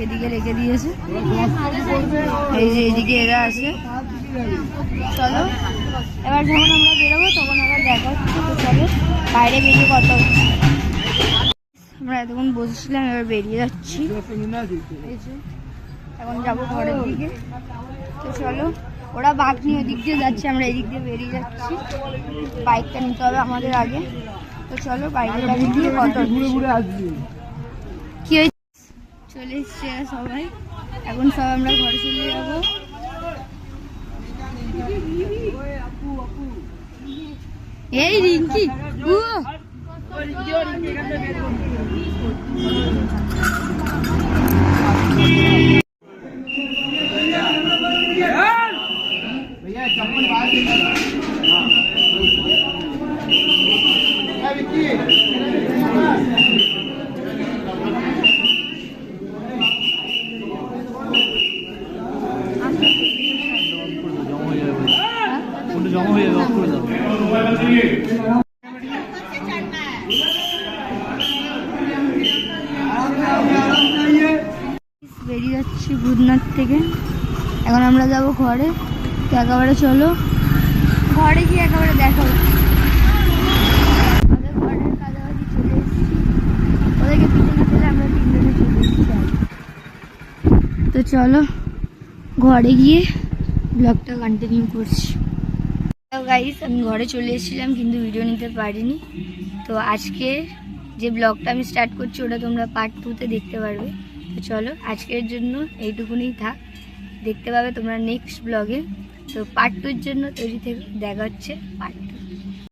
এদিকে রেখে দিয়েছে, এই যে এইদিকে এরা আছে। চলো এবার যখন আমরা বেরোবো তখন আবার দেখা হচ্ছে। তো চলো বাইরে বেরিয়ে কথা হচ্ছে। আমরা এতক্ষণ বসেছিলাম, এবার বেরিয়ে যাচ্ছি। এখন যাবো ঘরের দিকে। তো চলো, ওরা বাঘ নিয়ে ওদিক দিয়ে যাচ্ছে, আমরা এদিক দিয়ে বেরিয়ে যাচ্ছি। বাইকটা নিতে হবে আমাদের আগে। তো চলো বাইরের আগে দিয়ে কথা হচ্ছে। কি হয়েছে? চলে এসছে সবাই, এখন সব আমরা ঘরে চলে যাবো। এই রিঙ্কি বেরিয়ে যাচ্ছি ভূতনাথ থেকে। এখন আমরা যাব ঘরে। তো একেবারে চলো ঘরে গিয়ে একেবারে দেখা হচ্ছে। আমাদের ঘরের কাছাকাছি চলে এসেছি, ওদেরকে পিছনে ফেলে আমরা তিনজনে চলে এসেছি। তো চলো ঘরে গিয়ে ব্লগটা কন্টিনিউ করছি। গাইস আমি ঘরে চলে এসেছিলাম কিন্তু ভিডিও নিতে পারিনি। তো আজকে যে ব্লগটা আমি স্টার্ট করছি ওটা তোমরা পার্ট 2-তে দেখতে পারবে। তো চলো আজকের জন্য এইটুকুনি থাক, দেখতে পাবে তোমরা নেক্সট ব্লগে। তো পার্ট 2-র জন্য তৈরি থেকে দেখা হচ্ছে পার্ট 2।